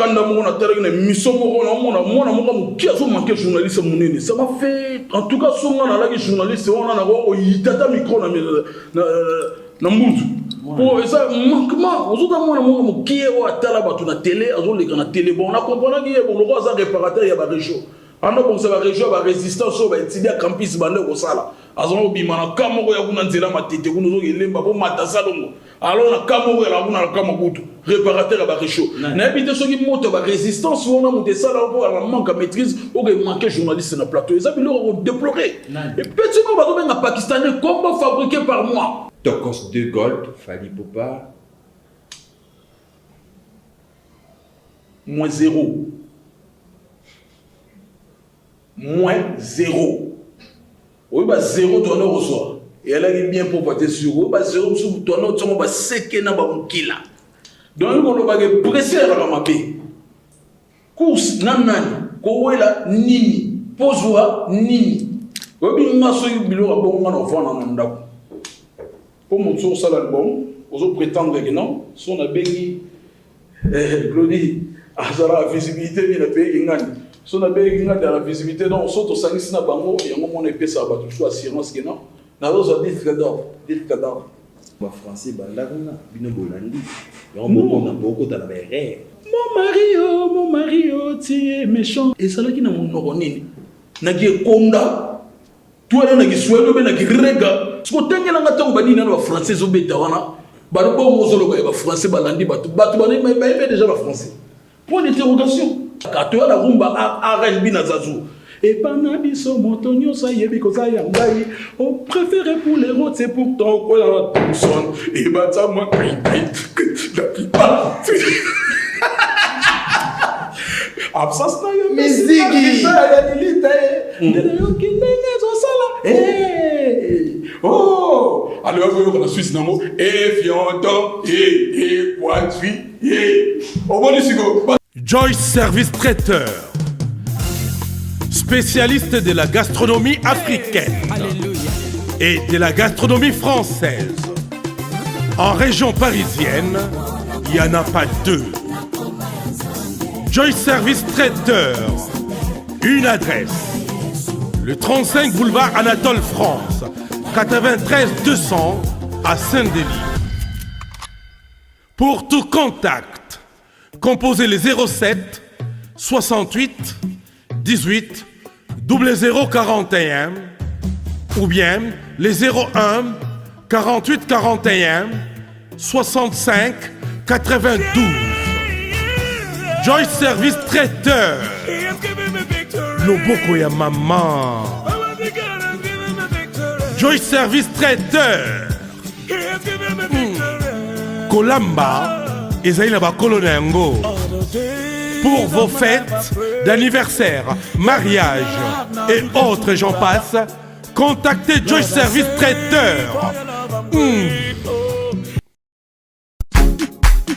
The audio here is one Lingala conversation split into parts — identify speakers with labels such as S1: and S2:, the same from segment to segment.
S1: kanda mon attaque na mission mon qui a manqué journaliste monene ça m'a fait en tout cas son na la journaliste on a ko yitata micro na mbutu pour ça manquement aux autres mon qui est au tala batu na télé azo le na télé bon on a comprendre que bon le roi ça réparateur ya ba région ana bon ça va région ba résistance ba étudier campus bande ko sala azo bimana kamoko ya kuna nzela matete kuno zo elemba po matasa dongo alors na kamoko ya kuna na kamakutu réparateur ba région na habité ceux qui moto ba résistance on a monté ça là pour la manque de maîtrise ou que manquer journaliste na plateau et ça ils ont déploré et petit mo ba na pakistanais combo fabriqué par moi
S2: Tokos de Gold Fally Poupa
S1: -0 -0 oui bah 0 ton reçoit et elle est bien pour voter sur oui bah 0 sur ton autre on va séquer na ba mukila donc on va que presser la mapé course nan ko wela nini pozwa nini obi maso yubilo abonga na vana na ndako pour mon tour ça l'album aux prétendre que non son a bengi Glody azara visibilité ni le pays ngani son a bengi ngani la visibilité donc son to sangisi na bango et on mon épée ça va toujours assurance que non na zo dit cador
S2: ba français ba la na bino bolandi on beaucoup dans la verre
S1: mon Mario tu es méchant et ça là qui na mon nini na qui konda toi là na qui souhaite na qui rega ce que tu as nga tango bani na ba français zo beta wana ba lo bo mozolo ba français balandi batu bani ba déjà ba français point d'interrogation ka to la rumba R&B na zazu et pana biso motonyo sa yebi ko za yangai on préféré pour les routes c'est pourtant quoi la Thompson et ba ta moi la pipa absence na yo
S2: musique
S1: ya militaire de yo kinenge zo sala oh alors on a Suisse namo et fianto et poitui et au bon isigo
S3: Joyce Service Traiteur, spécialiste de la gastronomie africaine et de la gastronomie française. En région parisienne, il n'y en a pas deux. Joyce Service Traiteur, une adresse, le 35 boulevard Anatole France, 93 200 à Saint-Denis. Pour tout contact, composez les 07 68 18 0041 ou bien les 01 48 41 65 92. Joyce Service Traiteur. Loboko ya maman. Joyce Service Traiteur. Kolamba ezali na bakolo na yango. Pour vos fêtes d'anniversaire, mariage et autres j'en passe, contactez Joyce Service Traiteur.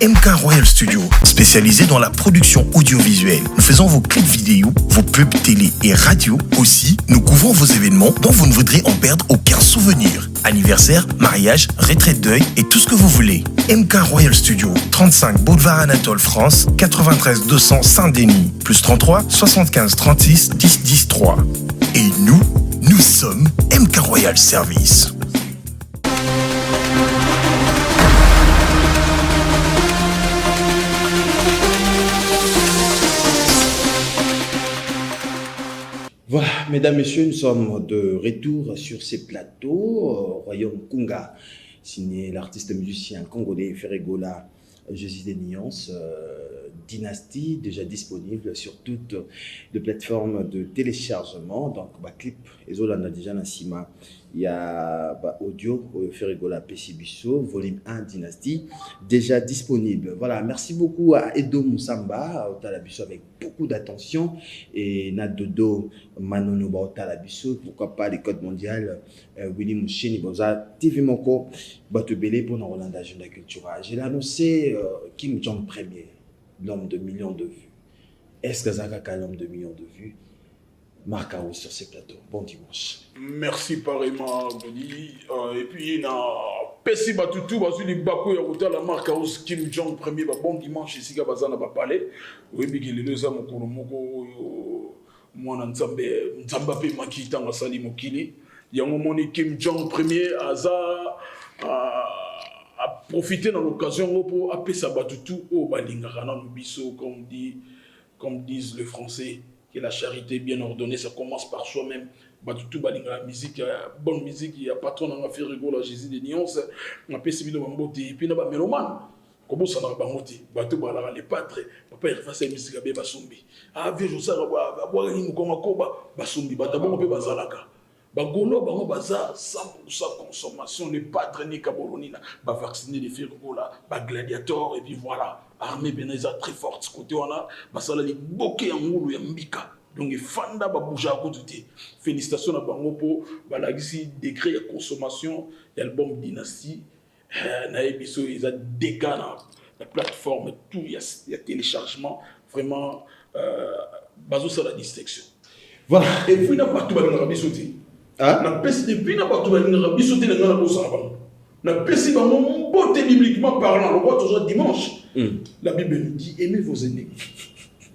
S4: MK Royal Studio, spécialisé dans la production audiovisuelle. Nous faisons vos clips vidéo, vos pubs télé et radio. Aussi, nous couvrons vos événements dont vous ne voudrez en perdre aucun souvenir. Anniversaire, mariage, retraite deuil et tout ce que vous voulez. MK Royal Studio, 35 boulevard Anatole France, 93 200 Saint-Denis, plus 33 75 36 10 10 3. Et nous sommes MK Royal Service.
S2: Voilà, mesdames, messieurs, nous sommes de retour sur ces plateaux. Royaume Kunga, signé l'artiste musicien congolais Ferregola, Jésus des Nuances, Dynastie, déjà disponible sur toutes les plateformes de téléchargement. Donc, clip, et on a déjà dans Sima. Il y a audio, Ferregola Pessibiso, volume 1, Dynastie, déjà disponible. Voilà, merci beaucoup à Edo Moussamba, au Talabiso, avec beaucoup d'attention. Et Nadodo Manono au Talabiso, pourquoi pas les codes mondiales, Willy Mouchini, Boza, TV Moko, Batubele pour nos Rolanda Agenda Cultura. J'ai annoncé Kim Jong Premier, l'homme de millions de vues. Est-ce que Zagaka, l'homme de millions de vues? Marc Aou sur ces plateaux. Bon dimanche.
S1: Merci pareillement, Glody. Et puis, Pessi Batutu, Basu li Bakou Yakuta, la marque House Kim Jong premier, bon dimanche ici, Gabazana va parler. Oui, mais il est deux hommes au Moko, moi, Nzamba Pe Maki, Tanga Sali Mokili. Yango Moni Kim Jong premier, a profité dans l'occasion pour appeler sa Batutu au Balingara, Bisso, comme disent les Français, que la charité bien ordonnée, ça commence par soi-même. Batutu balinga la musique, bonne musique, il y a patron dans la fait rigoler à Jésus des nuances, on a fait ce vidéo et puis on a mélomane. Comment ça n'a pas monté? Batu balara les pâtres, papa il fait la musique à Beba Sombi. Ah, vieux Josa, boire une comme un coba, Basombi, Batabon, Beba Zalaka. Bagolo, Bango Baza, 100% consommation, les pâtres, ni Kabolonina, va vacciner les filles, gladiator, et puis voilà, armée Beneza très forte, ce côté on a, Basala les bokeh en moulou et mbika. Donc, Fanda va bouger à côté. Félicitations à Bango pour Balagisi, décret de consommation, l'album Dynasty. Naebiso, ils ont des cas la plateforme, tout, il y a téléchargement. Vraiment, Bazo, c'est la distinction.
S2: Voilà.
S1: Et puis, il n'y a pas tout le monde qui a sauté. Et puis, il n'y a pas tout le monde qui a sauté dans la bourse. Il n'y a pas tout le monde bibliquement parlant. On voit toujours dimanche. La Bible nous dit aimez vos ennemis.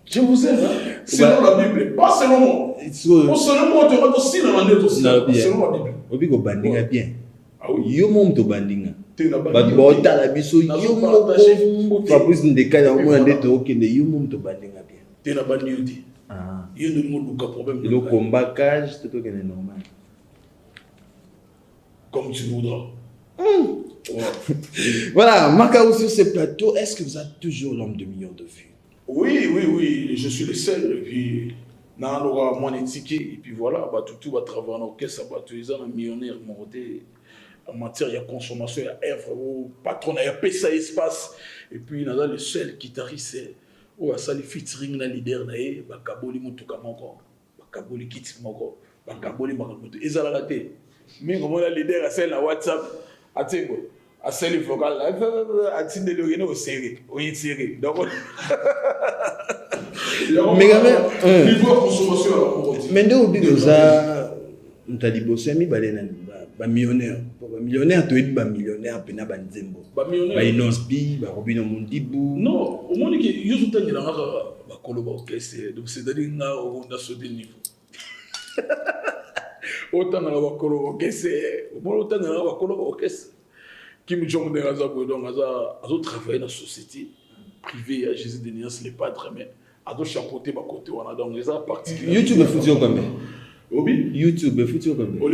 S1: Je vous aime, hein? Selon la Bible, pas selon moi. Selon moi, tu vas aussi dans la Bible. Selon la Bible.
S2: Obi ko bandinga bien.
S1: Ah oui.
S2: Yo mom to bandinga.
S1: Ba
S2: bota la biso yo mom Fabrice Ndeka ya mo ande to okende yo mom to bandinga bien.
S1: Te na bandi yoti.
S2: Ah.
S1: Yo no mo luka problème.
S2: Le combat cage to kende normal.
S1: Comme tu voudras.
S2: Voilà, Makao sur ce plateau, est-ce que vous êtes toujours l'homme de millions de vues?
S1: Oui, je suis le seul. Et puis, dans le moins étiqué, et puis voilà, tout va travailler en orchestre, ils ont un millionnaire monté en matière de consommation, il y a œuvre, au patron, il y a PSA espace. Et puis, il y a le seul guitariste, où a sali featuring na leader, Bakaboli Motuka Moko, Bakaboli Kit Moko, Bakaboli Makamoto. Ils ont la raté. Mais comme le leader a celle à WhatsApp, à Tingo. À celle vocale, à Tinde le au série, au série. Donc,
S2: mais quand même,
S1: niveau consommation à la
S2: mais nous oublions ça, nous t'as dit bosser mi balena, ba millionnaire, ba millionnaire, tu es ba millionnaire, pena ba nzembo, ba inosbi, ba Robino Mundibu.
S1: Non, au moins que yo tout temps il a ba koloba orchestre, donc c'est d'aller na on a sauté niveau. Autant na ba koloba orchestre, au moins autant na ba koloba orchestre. Kim Jong de Raza Bodong a travaillé dans la société privée à Jésus de Nias, les padres, mais a chapeauté ma côté, on a donc les arts particuliers.
S2: YouTube est foutu au Gambé.
S1: Obi
S2: YouTube est foutu au Gambé.
S1: On a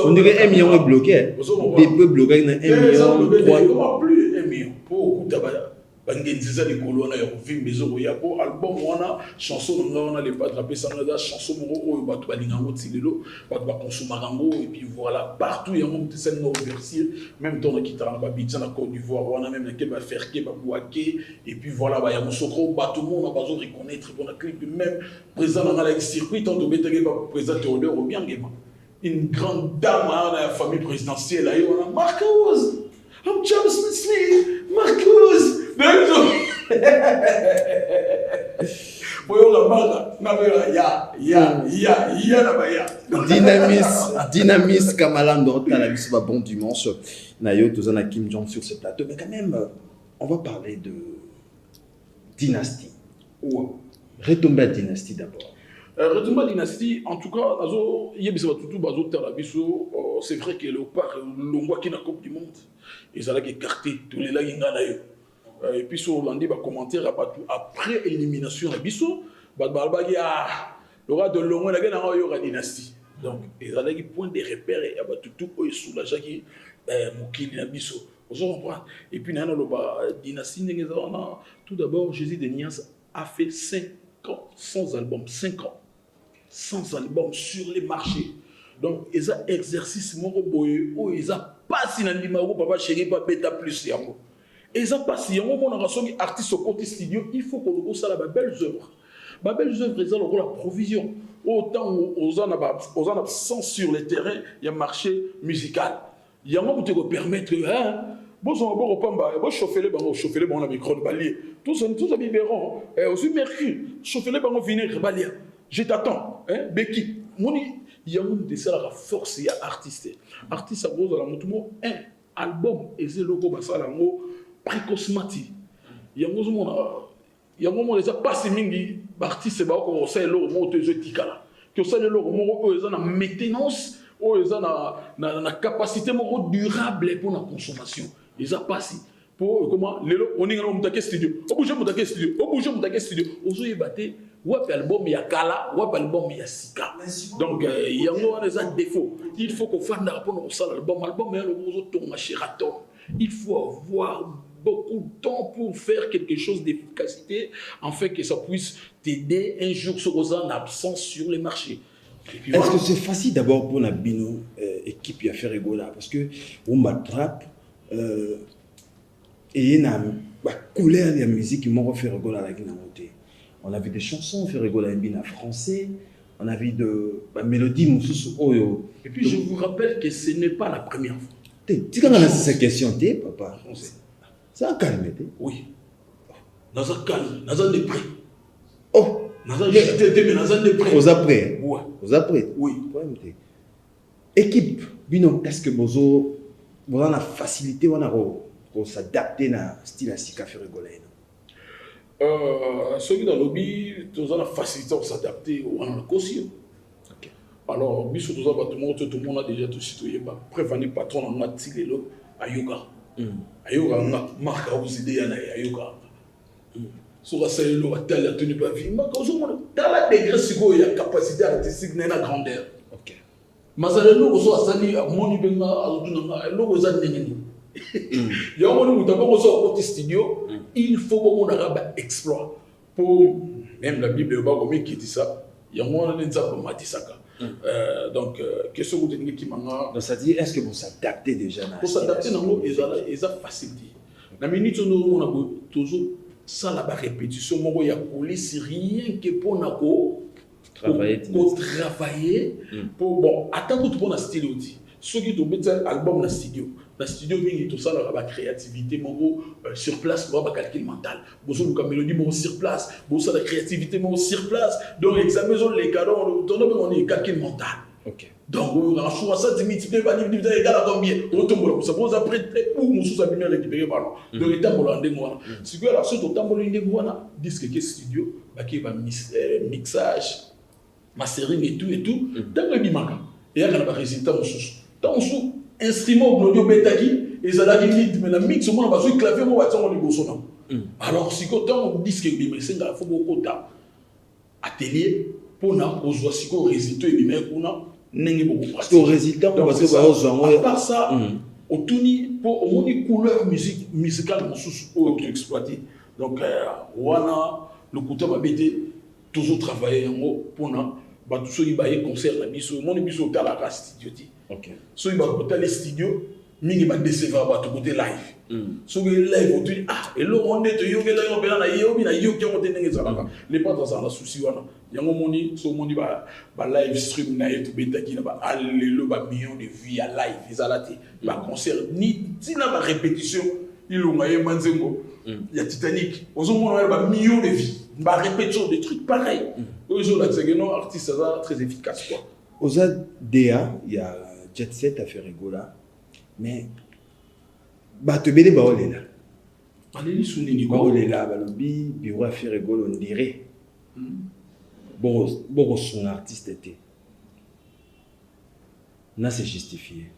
S2: on dirait 1 million est bloqué. Des peu bloqués dans 1 million 3.
S1: Plus 1 million. Pour Bangenziza les colonnes ya film maison ya po album wana chanson on a les pas attraper ça na chanson mo ba to balinga ngotilelo ba to ba consommer ngo et puis voilà partout ya mon scène no versier même temps na kitana ba bitsa na Côte d'Ivoire wana même na ke ba faire ke ba boaké et puis voilà ba ya mosokro ba tout le monde a besoin de reconnaître pour la clip même président dans la circuit tant de bétéré ba président Théodore Obiangema une grande dame à la famille présidentielle là on a Marcos I'm James Smith Marcos
S2: Dynamis Kamalando, t'as vu, c'est bon dimanche. Nayo, tous en a Kim Jong sur ce plateau. Mais quand même, on va parler de dynastie. Retombez à dynastie d'abord.
S1: Retombez à dynastie, en tout cas, c'est vrai que le parc, l'Ongwa qui est dans la Coupe du Monde, ils ont écarté tous les lags. Et puis sur Hollande, va commenter après élimination de Bissot, le roi de Longwa il y a dynastie. Donc, ils ont des points de repère et tout sous la jaquille, Moukili na Bissot. Vous comprenez? Et puis, dans la dynastie, tout d'abord, Jésus de Nias a fait 5 ans sans album. 5 ans sans album sur les marchés. Donc, ils ont exercice, ils ont pas si papa chéri, pas bêta plus. Et ils ont pas si on a un artiste au côté studio, il faut qu'on ait ça belles œuvres. Les belles œuvres, ils ont la provision. Autant aux en absence sur le terrain, il y a un marché musical. Il y a un moment où tu peux permettre, bon, chauffer les bancs, on a micro de balier. Tous les biberons, aussi Mercure, chauffer les bancs, venir balier. je t'attends. Hein? Beki, il y a une la force, il y a artiste. Artiste, ça vaut un album, et c'est le gros précocement. Il y a un moment, déjà passé mingi, artiste, c'est pas qu'on sait l'eau, on te dit que ça, l'eau, on a maintenance, on a capacité durable pour la consommation. Ils ont passé. Pour comment on est dans le studio, on bouge mon studio, on bouge mon studio, on se batté, ou album il y a Kala, ou album il y a Sika. Donc il y a un défaut. Il faut qu'on fasse rapport au ça album il y a le tourne Sheraton. Il faut avoir beaucoup de temps pour faire quelque chose d'efficacité, afin que ça puisse t'aider un jour sur en absence sur les marchés.
S2: Est-ce que c'est facile d'abord pour la Bino équipe à faire rigoler parce que on m'attrape et il y a une couleur de la musique qui m'a fait rigoler avec la montée. On a vu des chansons fait rigoler en français, on a vu de mélodies
S1: et puis je vous rappelle que ce n'est pas la première fois.
S2: Tu quand on a cette question, papa. Ça a calmé.
S1: Oui. Dans un calme, dans un dépris.
S2: Oh.
S1: Dans un dépris.
S2: Aux après.
S1: Ouais.
S2: Aux après.
S1: Oui.
S2: Équipe, Bino, est-ce que vous avez la facilité pour s'adapter à style à Sika fait rigoler?
S1: Ceux qui dans le lobby, ils ont la facilité pour s'adapter à la caution. Alors, tout le monde a déjà tout citoyen. Prévenir patron en matilé à yoga. À yoga, marque à vous aider à yoga. Sur la salle, à tel, à tenir pas vie. Dans la degré, il y a capacité artistique, il y a la grandeur. Mais ça veut dire que ça sali à mon niveau, à l'eau, aux années. Il y a un moment où tu as commencé au côté studio, il faut qu'on ait exploit. Pour même la Bible, qui dit ça, il y a un moment où tu as dit ça. Donc, qu'est-ce que vous dites qui m'a.
S2: Donc, ça dit, est-ce que vous s'adaptez déjà?
S1: Pour s'adapter, ils ont facilité. La minute où on a toujours ça, la répétition, il y a collé, c'est rien que pour travailler. Pour bon, attends que tu as un style aussi. Ceux qui ont mis un album dans le studio, tout ça, la créativité, sur place, on va calcul mental. Vous avez la mélodie sur place, vous avez la créativité sur place. Donc, examen les cadeaux, on a calcul mental. Donc, on a choisi ça, tu multiplies par égal à combien? On tombe là, ça pose après, où nous sommes venus récupérer le ballon. Donc, il est temps de l'endémoir. Si vous avez la suite au temps de l'endémoir, disque qui est studio, qui va mixage, mastering et tout, dans le bimaka. Et il y a un résultat en sous. Dans sous, instrument audio betaki, et ça a dit rythme, la mix, on va jouer clavier, on va faire un négociant. Alors, si on disque, il faut beaucoup de atelier pour nous, on voit si on résultat, il y a
S2: au résultat, on va
S1: se à part ça, on tourne pour une couleur musicale pour exploiter. Donc, on a le côté va toujours travailler pour nous. Tout ce qui va concert la biso, mon biso à la studio. So il va côté les studios, mingi va décevoir ba côté live. So le live on dit et là on est to yoga là on bela na yo bina yo qui on tenenge ça là. Les pas dans ça la souci wana. Yango moni so moni ba live stream na yetu beta ki na ba alelo ba millions de vues à live ezalati. Ba concert ni tina ba répétition ilunga ye manzengo. Il y a Titanic. Aux hommes, on a millions de vies. On va répéter des trucs pareils. Aujourd'hui, c'est un artiste très efficace.
S2: Aux DA, il y a Jet Set à faire rigoler. Mais, tu es là. Tu es là, tu bureau à faire rigoler, on dirait. Bon, son artiste était. Là, c'est justifié.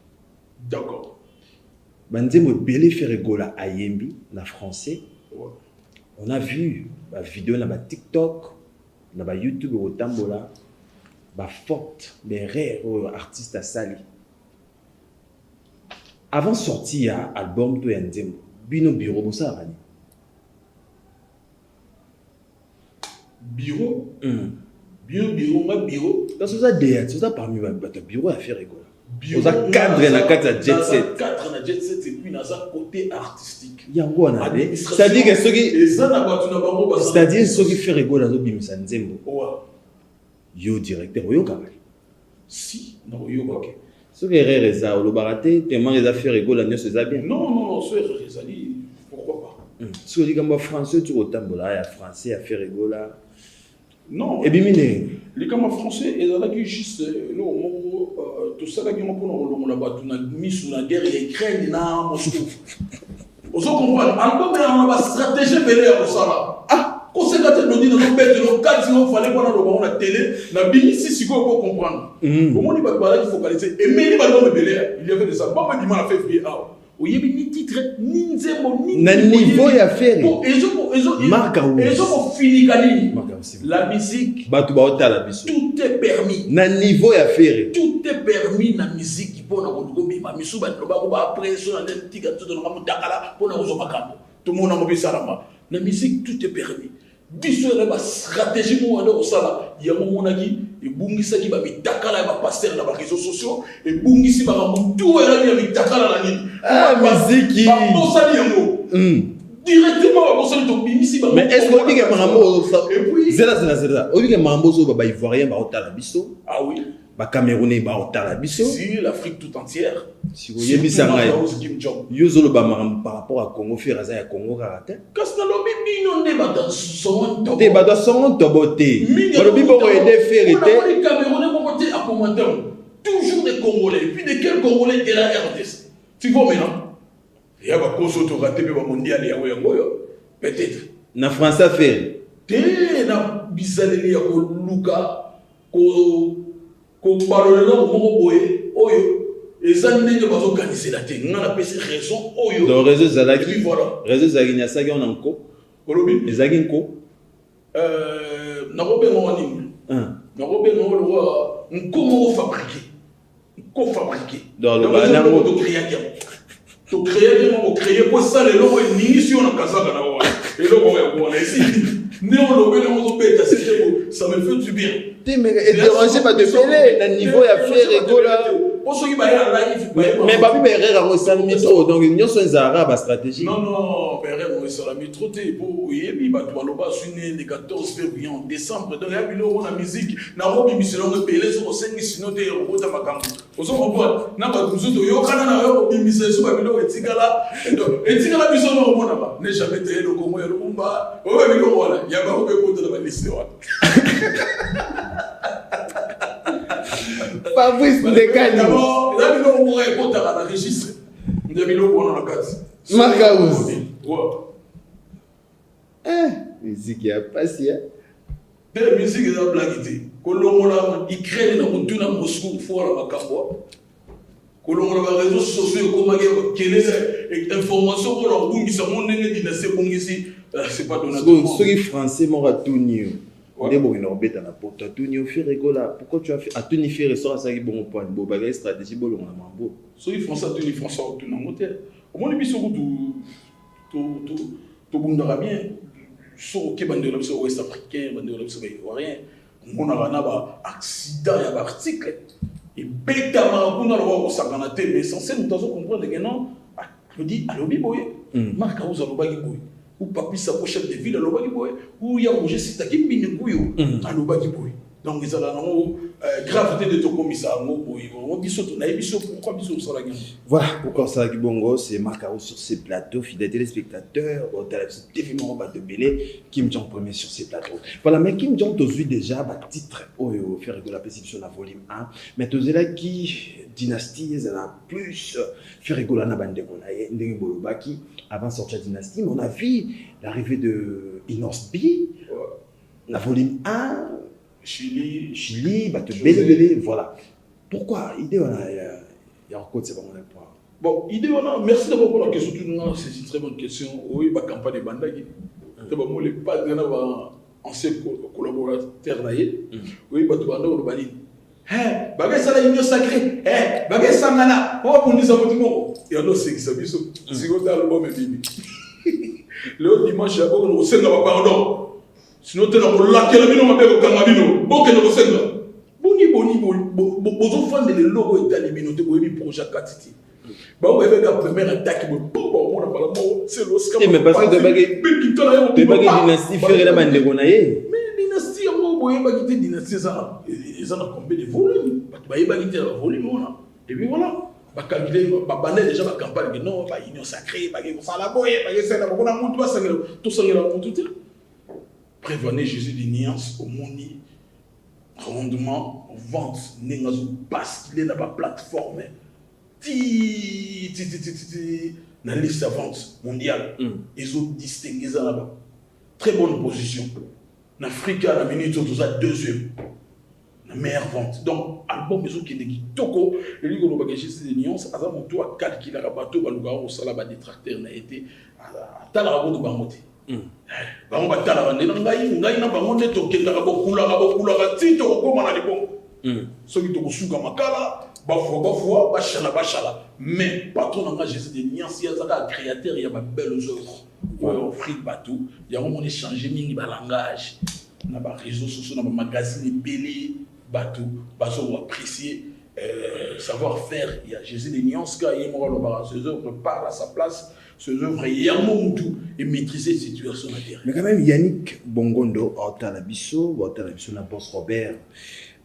S1: D'accord.
S2: Banzemo belé fait rigoler à Yembi, la français. On a vu la vidéo dans TikTok, dans YouTube au Tambola, forte, les rares artistes à Sali. Avant de sortir l'album de Yanzemo, Bino Bureau, ça a
S1: Bureau Bureau.
S2: Dans ce cas, parmi les bureaux à faire rigoler. Vous avez cadre dans la cadre Jet Set.
S1: Cadre dans Jet Set et puis dans un côté artistique.
S2: C'est-à-dire que ceux qui font rigoler dans le Nzembo. Yo directeur, yo kamal.
S1: Si, non, yo ok.
S2: Ceux qui reza le baraté, tellement les affaires rigoler dans ce bien.
S1: Non, ceux qui rezali, pourquoi pas.
S2: Ceux qui comme français tu autant là, français à faire rigoler.
S1: Non.
S2: Et bimine.
S1: Les camarades français, ils ont juste tout ça, ils ont là-bas, tout mis sous la guerre, ils craignent dans Moscou. Vous comprenez? Album, il y a une stratégie belée à ça. Ah, quand c'est quand tu dis dans le bête, dans le cadre, il fallait qu'on ait la télé, la binici, si vous pouvez comprendre. Au moins, il va il faut focaliser. Et mais il va le belé, il y avait des albums, il m'a fait free out. Il y avait ni titre, ni nzemo, ni.
S2: Na niveau ya faire.
S1: Marc Aouz. Et ont fini Kali. La musique. Tout est permis.
S2: Na niveau ya faire.
S1: Tout est permis na musique pour na kodugobi ma misuba ba après sur na tika tout na mutakala pour na kozomakamo. Tout le monde a mobilisé ça. La musique tout est permis. Biso la stratégie mo wana osala ya mo monaki e bungisa ki ba mitakala ba pasteur na ba réseaux sociaux et bungisi ba mutu era ya mitakala na nini.
S2: Ah musique.
S1: Ba posali yango. Directement ba posali to bimisi ba.
S2: Mais est-ce que que mambo et puis zela. Obi que mambo zo ba ivoirien ba otala biso.
S1: Ah oui.
S2: Ba Camerounais ba otala biso.
S1: Si l'Afrique tout entière.
S2: Si vous y bisa ngai. Yozolo ba mambo par rapport à Congo faire ya Congo karate.
S1: Kasna lobi bino ne ba dans son to.
S2: Te ba dans son to boté. Lobi bo aider faire était.
S1: Les Camerounais vont monter à commentaire. Toujours des Congolais. Et puis de quels Congolais de la RDC. Tu vois maintenant. Il y a pas cause auto raté ba mondial ya ngoyo. Peut-être.
S2: Na français faire.
S1: Te na bisaleli ya ko luka ko parole no mo boye oyo. Les années que vous organisez la télé, on a appelé raison.
S2: Dans le réseau Zalaki,
S1: et puis voilà.
S2: Réseau Zalaki, ça y est, on a encore. Les Zalaki, quoi?
S1: N'avons pas de ligne. N'avons pas de ligne. Comment fabriquer? Comment fabriquer?
S2: Dans le banane.
S1: Tu crées, tu crées pour ça les lois et ni si on a cassé dans la voie. Et là on est ici. Ni on le met on peut être ça me fait du bien.
S2: Mais déranger pas de faire le niveau à faire rigola. Mais papi Berrera on s'est mis trop donc nous sommes arabes stratégie.
S1: Non Berrera on s'est mis trop pour yebi ba to loba suné le 14 février en décembre donc ya bilo na musique na robi miselo ngepele so sengi sino te robota makambo. Ozo comprendre na ba tuzo yo kana na yo bimiselo so ba bilo etikala biso no mona ba ne jamais te le Congo ya lumba o ba bilo wala ya ba ko ko de ba liste wa.
S2: Fabrice Ndekani.
S1: D'abord, là, nous avons un compte à l'enregistre. Nous avons un case.
S2: Marc Aouz. Musique qui a passé.
S1: La musique est en blaguité. Colombola, il crée dans le tout dans Moscou, faut la macabo. Colombola, les réseaux sociaux, comment quelle est l'information pour leur boum, ils sont mon nez dynastie boum ici. C'est pas donateur.
S2: Ceux qui français m'ont ratonné. Des bon inorbé dans la porte à tout ni au fait rigola pourquoi tu as fait à tout ni faire ressort ça qui bon point beau bagage stratégie bon on a mambo
S1: ceux qui font ça tout ni font ça tout dans moteur au moins les bisous tout bon dara bien sur qui bande de l'observatoire ouest africain bande de l'observatoire ivoirien on a ba accident ya ba article et bêta marabuna lo ça kana té mais censé nous devons comprendre que non je dis alobi boye Marc Aouz alobi boye ou papi sa chef de ville alobaki boy ou ya roger sitaki mbini kuyo alobaki boy donc ils ont gravité de ton commissaire mo boy on biso to na biso pourquoi biso ça la gagne.
S2: Voilà pourquoi ça qui bongo c'est Marc Aouz sur ces plateaux fidèles téléspectateurs au télévision définitivement ba de belé Kim Jong premier sur ces plateaux voilà mais Kim Jong tozui déjà ba titre oyo faire rigoler la perception la volume 1 mais tozela qui dynastie ils en a plus faire rigoler na bande ko na ndenge bolobaki avant sortir dynastie mais on a vu l'arrivée de Inos B la volume 1 Chili bah te belé voilà pourquoi idée on a il y a encore c'est pas mon point
S1: bon idée on a merci d'abord pour la question c'est une très bonne question oui ba campagne bandaki c'est ba mo les pas na ba ancien collaborateur naïe oui ba to banda o bani bagay sala union sacrée bagay sangana o pour nous abotimo ya no c'est ça biso sigo ta album bibi le dimanche ya ko no senga ba pardon sinon tu n'as pas la bino mabe ko kanga bino boke no senga boni bozo fande le logo itali bino te ko bi projet katiti ba o ebe la première attaque bo on a pas c'est l'Oscar
S2: mais parce que de bagay dynastie faire la bande ko na ye
S1: dynastie ngo boye ba kité dynastie ça ils en ont combien de volumes ba yeba kité la volume on et puis voilà ba calculer ba baner déjà ba campagne non ba union sacrée ba ko sala boye ba yesa na ko na muntu ba sangela to sangela muntu te prévenez Jésus des nuances au monde, rendement, vente, n'engazo basculer dans la plateforme, dans la liste de vente mondiale, ils ont distingué ça là-bas. Très bonne position. En Afrique, à la minute, on a deuxième. La meilleure vente. Donc, album, ils ont qui est toko. Et lui, on a Jésus des nuances, à mon toit, calculer à bateau, balouga, au salaba détracteur, n'a été à Talabo de Bangote. Bango batala bande ngai na bango ne to kenda ko kula ti to ko mana ni bon so ki to ko suka makala bafwa bashala mais patron nga Jésus de nuance ya zaka créateur ya ba belles œuvres pour offrir bateau ya on échanger mingi ba langage na ba réseaux sociaux na ba magazine belé bateau bazo apprécier savoir-faire il y a Jésus de nuance ka yemo lo ba ses œuvres parlent à sa place. Ce œuvre et maîtriser cette situation intérieure.
S2: Mais quand même, Yannick Bongondo, Otalabiso, na boss Robert,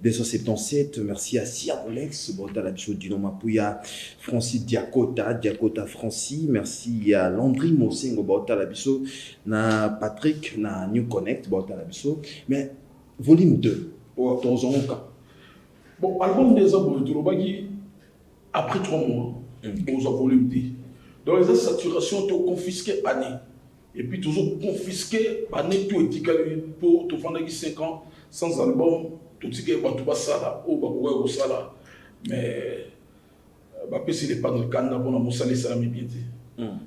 S2: 277, merci à Siarolex, Otalabiso, Dino Mapouya, Francis Diakota Francis, merci à Landry Mosengo, Otalabiso, na Patrick, na New Connect, Otalabiso, mais volume 2, dans un cas.
S1: Bon, album des hommes, après 3 mois, dans un volume 2. Donc, les saturations sont confisquées année. Et puis, toujours confisquées année, tout est pour tout faire 5 ans sans album, tout est dit que ça ou bah ça mais c'est les pas dans le canada pour nous saler ça mais bien dit.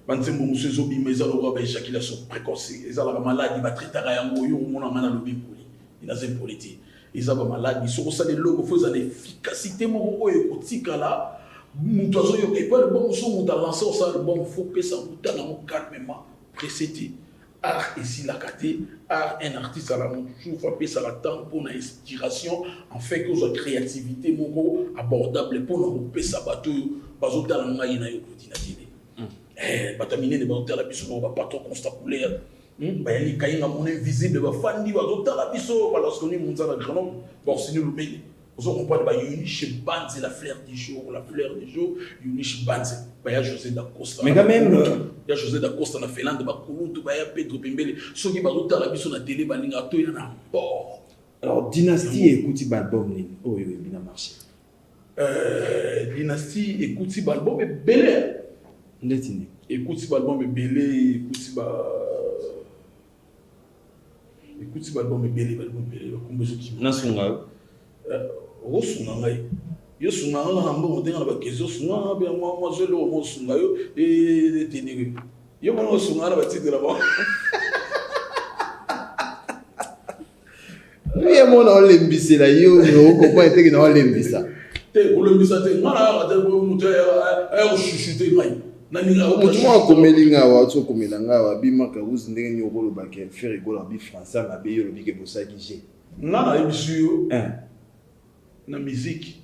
S1: Banzembo monsieur zobi mais ça aura éjaculation précoce. Ils ont la maladie, va traiter à yango yo mon amana le bimbo. Il a une politique. Ils ont la maladie, ils sont ça les logos faisant l'efficacité mon oyo kotika là. Nous avons eu pas le bon son, nous avons lancé ça, le bon faut que ça nous donne calmement précédé. Art ici la caté, art un artiste à la montre, toujours faire ça la temps pour une inspiration, en fait que la créativité mogo abordable pour nous couper ça bateau, bateau dans la maille na yoko dinatine. Bataminer de bateau la biso, ba pas trop constataire. Ba yali kainga mon invisible ba fandi bateau la biso, parce qu'on est monta la Grenoble, bon c'est nous le pays. Vous comprenez, il y a Uniche Banze, la fleur du jour, Uniche Banze. Il y a José Dacosta.
S2: Mais quand même.
S1: Il y a José Dacosta, la Finlande, il y a Pedro Pembele. Ceux qui ont été à la mission de la télé, il y a un port.
S2: Alors, Dynastie, écoutez, l'album, oh, il a bien marché.
S1: Dynastie, écoutez, l'album est belé. Écoutez, l'album est belé. Écoutez, l'album est belé. Osunga ngai yo sunga nga mbo ndenga na bakezo sunga be moi je le mo sunga yo et tenir yo mo sunga na batiti la ba
S2: oui mon olembisi la yo no ko pas été na olembisa
S1: te olembisa te ngana ate ko mutu o chuchuter ngai nani nga
S2: o mo komeli nga wa to komela nga wa bimaka uzindenge ni okolo bakel faire gola bi français na be yo bi ke bosaki je
S1: ngana ebisu la musique,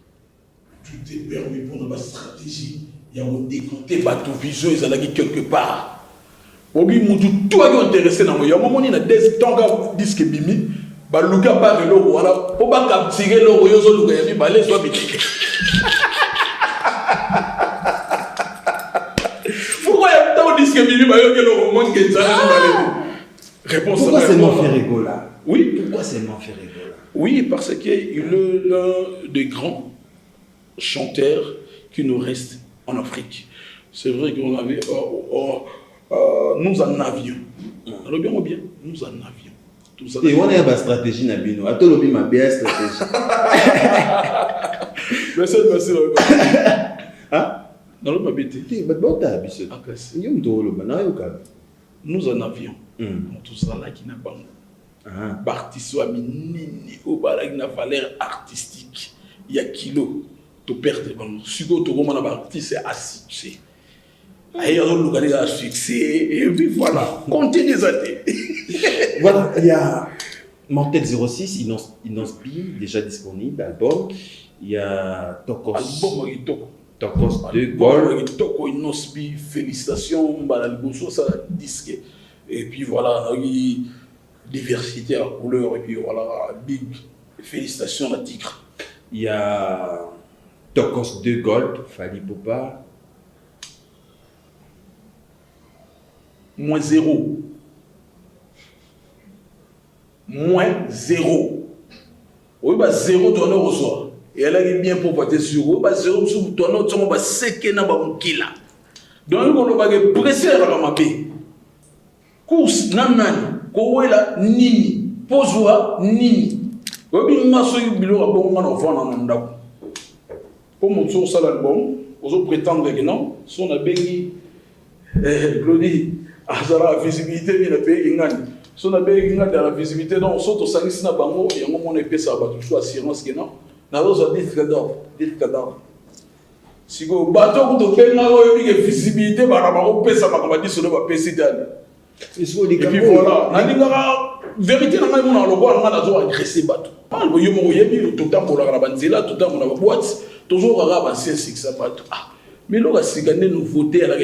S1: tout est permis pour notre stratégie. Il y a un décompté bateau visuel, ils allaient quelque part. Ogi mutu tout est intéressé dans moi. Il y a un moment il y a des temps disque bimi, ba luka ba le voilà, pour pas capturer le royo zo luka yami ba les soit biti. Pourquoi il y a tant disque bimi ba yo que le roman que ça ba réponse.
S2: Pourquoi c'est mon fait rigoler?
S1: Oui,
S2: pourquoi c'est mon fait rigoler?
S1: Oui, parce qu'il est l'un des grands chanteurs qui nous reste en Afrique. C'est vrai qu'on avait... nous en avions. Alors bien, nous en avions.
S2: Et on a une stratégie, Nabino. A tout le monde a bien stratégie.
S1: Merci.
S2: Hein?
S1: Dans le mabité. Nous en avions. Tout ça là qui n'a pas... Baptiste wa minini au balai na valeur artistique il y a kilo to perdre bon sugo to comment na artiste assisté ailleurs le lugar à succès et puis voilà comptez des années.
S2: Voilà, il y a Mortel 06 Inospi déjà disponible album, il y a Tokos Tokos 2 Gold
S1: Toko Inospi félicitations balaliboso ça disque et puis voilà diversité à couleur et puis voilà, big félicitations à Tigre.
S2: Il y a Tokos 2 Gold, Fali Popa.
S1: -0. moins 0. Oui, bah 0 tourne au reçoit. Et elle a bien pour voter sur eux, bah 0 sur tourne au tourne, bah c'est qu'il n'a pas un kila. Donc, on va presser à la mapé. Course, nan, kowela, nini, pozoa, nini. Oui, ma soeur, il y a un bon enfant dans le monde. Comme on sort ça l'album, on prétend que non, si on a béni, Glody, la visibilité, il y a un pays qui gagne. Si on a béni la visibilité, donc on sort au service na bango, et on a fait ça, on choisit assurance que non. Nous avons dit que non. Si vous bateau, vous avez une visibilité, vous avez ça, vous avez dit sur le PC. Et puis voilà, la vérité, on a agressé bateau. On a dit tout le temps pour la banzela, tout le temps pour la boîte, toujours à la c'est bateau. Mais là, si nous votons à la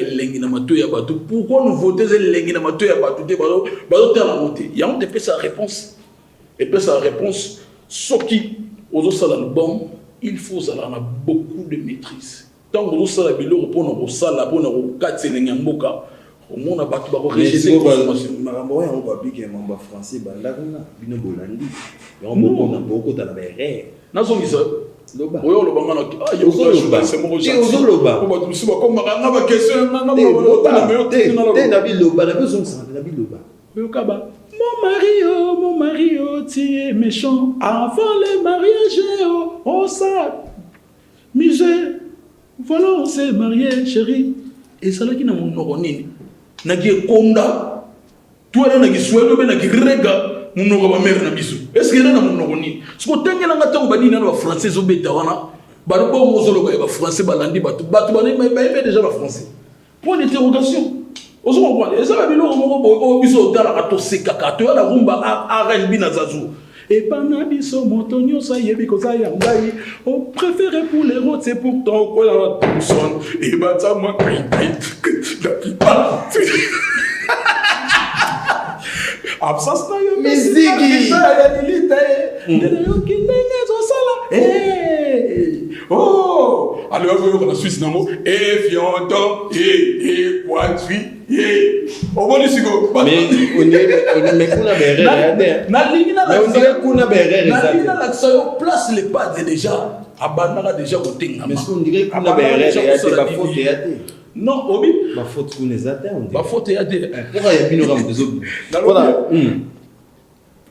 S1: bateau, pourquoi nous votons à la bateau? Il y a une sa réponse. Et puis sa réponse, ce qui, aux autres bon, il faut avoir beaucoup de maîtrise. Tant que vous avez le repos dans le salle, pour nous casser les nyamboka, au monde a battu par rejeter l'information.
S2: Marambo est un papier qui est membre français, Bandaguna, Bino Bolandi. Et on a beaucoup de la verre.
S1: Nazo Misa.
S2: Loba.
S1: Oui, on le banga. Ah, il y a beaucoup c'est mon
S2: gentil. Et Loba.
S1: Comme on a question,
S2: Loba, la besoin de la Loba.
S1: Mon mari, tu es méchant. Avant le mariage, on s'est misé. Voilà, on s'est marié, chérie. Et ça là qui n'a mon noronine. N'a qui est konda. Toi là n'a qui soit le n'a qui rega. Mon noron mère n'a bisou. Est-ce qu'il y a mon noronine? Ce qu'on tient là n'a pas bani n'a pas français au bétawana. Bah le bon mot solo bah français balandi bah tout mais déjà le français. Point d'interrogation. Ozo comprendre. Et ça va bien au biso dans la tosse kaka. Toi la rumba arène binazazu. Et Panabiso, Montonio, ça y est, because I am dying. On préférait pour les routes, c'est pourtant quoi la personne. Et bah, ça, moi, absence n'a
S2: mais Ziggy.
S1: Oh, alors on a Suisse non mot et fianton et poitui et au bon isigo
S2: mais on est mais kuna berere
S1: na lingina
S2: mais on dirait kuna berere
S1: na lingina l'accent place les pattes déjà abandana déjà au tinga
S2: mais on dirait kuna berere c'est pas faute théâtre
S1: non obi
S2: ma faute qu'on les atteint
S1: ma faute théâtre
S2: pourquoi il y a bino ram des autres voilà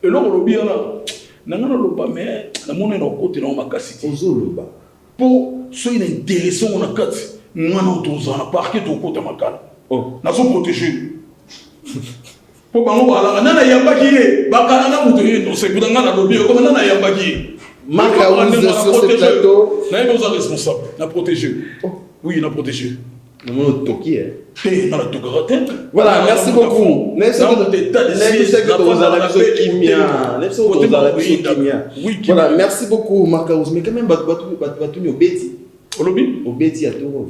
S1: et là on lobi là nangana loba mais na mona na côté na makasiti
S2: ozoloba
S1: pour ceux qui sont intéressés, on a quatre. Nous avons tous un parquet au côté de ma cale. Nous sommes protégés. Pour que nous ayons un yambaki, c'est pour nous lobby comme nous ayons yambaki.
S2: Marc sur ce plateau.
S1: Nous sommes responsables. Nous protégés. Oui, nous protégés.
S2: Nous sommes toqués.
S1: Voilà,
S2: merci beaucoup. Merci beaucoup, Marc. Mais quand même, tu Betty. Au Betty à Touro.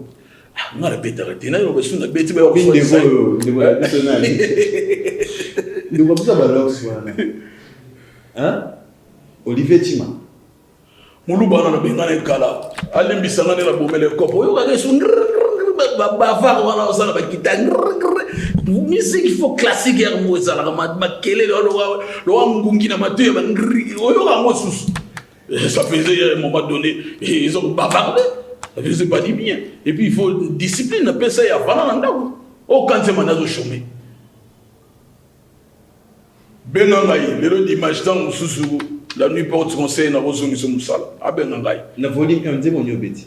S1: On a la bête arrêtée. On a la bête
S2: hein? Olivier Tima.
S1: Moulouba na bengana kala. Alimbi sangane la bomele kopo. Yo ka son bavard wala osala ba kitang. Musique faut classique ya mo ezala ma kele lo ngungi na matoya ba ngri. Oyo ka mo sous. Ça faisait à un moment donné ils ont bavardé. Ça faisait pas dit bien. Et puis il faut discipline appelle ça ya vana nda. O quand c'est manazo chômé. Benangai, le dimanche dans sous la nuit porte conseil na rozongi so musala. A benangai.
S2: Na volume 1 de mon yobeti.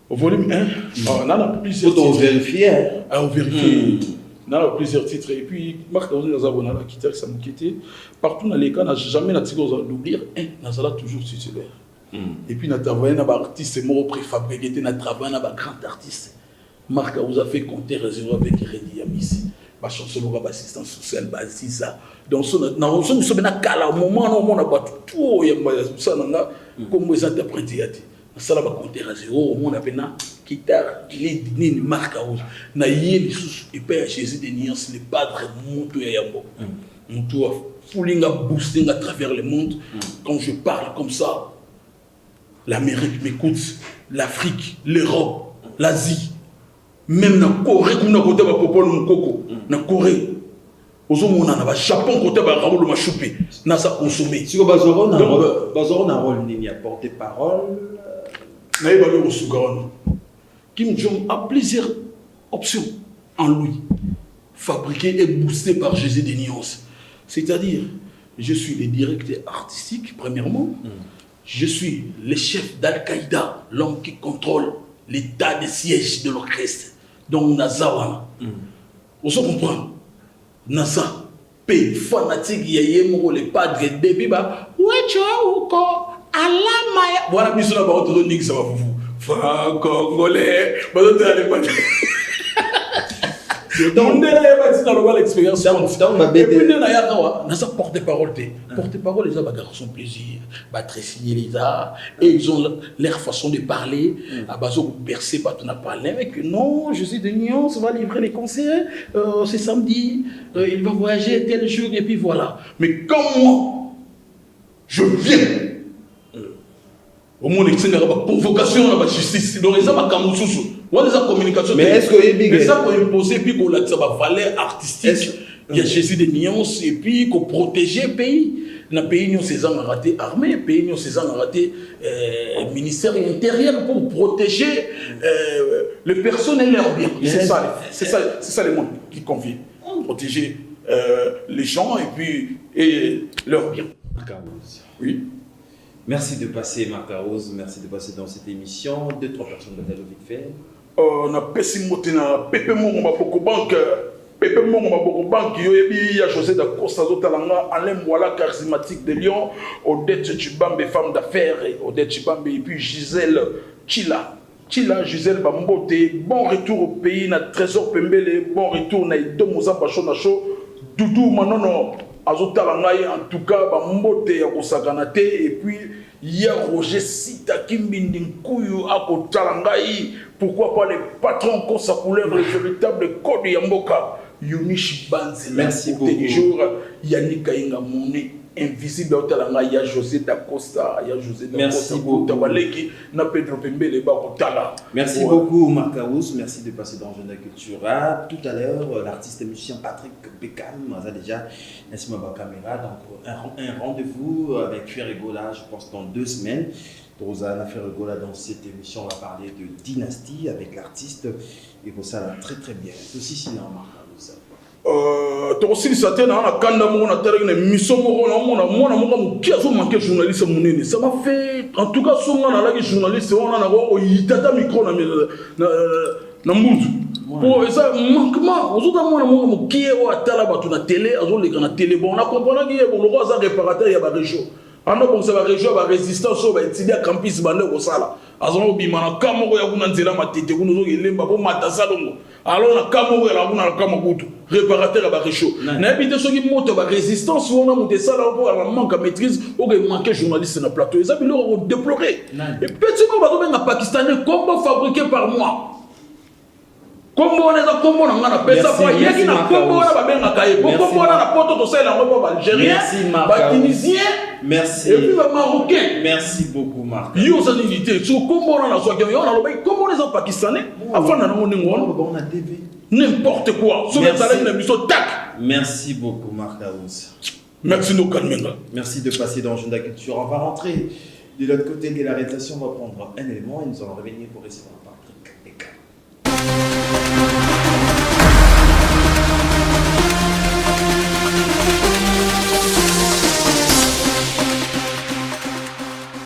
S1: Au volume 1, on a plusieurs
S2: titres. On vérifie.
S1: On vérifie. On a plusieurs titres. Et puis, Marc, on a quitté, ça m'a quitté. Partout dans les cas, on n'a jamais d'oublier. On a toujours titulaire. Et puis, on a travaillé avec un artiste, c'est moi préfabriqué, on a travaillé avec un grand artiste. Marc, vous a fait compter réservoir avec Rédi Yamis. Ma chanson de l'assistance sociale, c'est ça. Donc, nous sommes à un moment où on a pas tout, comme vous interprétez. Ça va compter à zéro, on appelle ça guitare, les marques à rouge. Na yé et père Jésus des nuances, les padres montent à Yambo. On doit fouling à boosting à travers le monde. Quand je parle comme ça, l'Amérique m'écoute, l'Afrique, l'Europe, l'Asie, même la Corée, comme on a côté de Popol Mokoko, la Corée. ozomona na ba Japon côté ba Raoul Machupé na ça consommer
S2: Si vous avez un rôle, il y a porte-parole.
S1: Kim Jong a plusieurs options en lui, fabriquées et boostées par Jésus des nuances. C'est-à-dire, je suis le directeur artistique, premièrement. Je suis le chef d'Al-Qaïda, l'homme qui contrôle l'état de siège de l'orchestre. Donc, Nazawa. On se comprend. Nasa, P, fanatique, Yayemo, les padres, depuis, bah, ouais, tu vois, ou quoi, Allah Maya. Voilà, puis ça va être Nick, ça va vous. Congolais, bah, tu vas aller pas. Donc, on est dans l'expérience. Et puis, on a sa porte-parole. Porte-parole, les garçons plaisir. Tressigner les arts. Et ils ont leur façon de parler. À base de bercer, on a parlé avec. Non, je suis de Nyons, on va livrer les concerts. C'est samedi. Il va voyager tel jour. Et puis voilà. Mais comme moi, je viens. Au moins, il y a une provocation, la justice. Donc, ils ont ma camouflage. Communication.
S2: Mais est-ce que
S1: ça pour imposer puis qu'on a sa valeur artistique, il y a Jésus des nuances et puis qu'on protéger le pays. Dans le pays, nous sommes raté armée, le pays, nous sommes raté ministère intérieur pour protéger les personnes et leurs biens. C'est ça le monde qui convient. Protéger les gens et puis leurs biens. Oui.
S2: Merci de passer, Marc Rose. Merci de passer dans cette émission. 2-3 personnes de vite fait.
S1: Na pesi motina Pepe Mongo Maboko Banque. Pepe Mongo Maboko Banque, il y a José da Costa Zotalanga, Alain Mwala charismatique de Lyon, Odette Chibambe, femme d'affaires, Odette Chibambe, et puis Gisèle Chila, Gisèle Bambote, bon retour au pays, na Trésor Pembele, bon retour na Ido Mozamba Chonacho, Doudou Manono, Azotalanga, en tout cas, Bambote, Yakosaganate, et puis, il y a Roger Sita Kimbindinkuyu Akotalangai. Pourquoi pas les patrons qu'on sa couleur, le véritable code Yamboka. Yunishi Banzi.
S2: Merci beaucoup.
S1: Yannick Kainga Mouni. Invisible Otalanga. Il y a José Dacosta. Il y a José Dacosta.
S2: Merci beaucoup. Merci beaucoup, Marc Rose. Merci de passer dans Agenda Cultura. Tout à l'heure, l'artiste et musicien Patrick Beckham a déjà inscrit ma caméra. Donc, un rendez-vous avec Ferregola, je pense, dans 2 semaines. Rosanna Ferregola, dans cette émission, on va parler de dynastie avec l'artiste. Et pour ça, très très bien. C'est aussi sinon, Marc Rose.
S1: Aussi, ça tient à Kanda Mona Terre, mission Mona, qui a manqué journaliste Mounini. Ça m'a fait, en tout cas, souvent, on a la journaliste, on a eu tata micro na Mouzu. Pour ça, manquement, aux autres moments, qui est à Talaba, tu as télé, à la télé, bon, on a compris qu'il y a un réparateur, il y a un réchaud. On a pensé à la région, à la résistance, à la campus, à la Sala. Alors, on a Kamoro, on a dit ma tête, on a dit que Matasalongo. Alors, on a Kamoro, on a Kamakutu, réparateur à la réchaud. On a habité ceux qui montent à la résistance, on a monté ça là, on a manqué de maîtrise, on a manqué de journalistes dans le plateau. Ils ont déploré. Et petit peu, on a Pakistanais, comment fabriqué par moi. Comment on est dans comment on a appelé ça pour y aller na comment on a bien accueilli comment on a porté tout ça là on va algérien ba tunisien
S2: merci
S1: et puis ba marocain
S2: merci beaucoup Marc
S1: yo ça unité sur comment on a soit on a le comment les pakistanais afin na on
S2: a TV
S1: n'importe quoi sur les salles de mission tac
S2: merci beaucoup Marc Rose
S1: merci nos calmenga
S2: merci de passer dans Agenda Culture. On va rentrer de l'autre côté de la réalisation, on va prendre un élément et nous allons revenir pour recevoir un partenaire.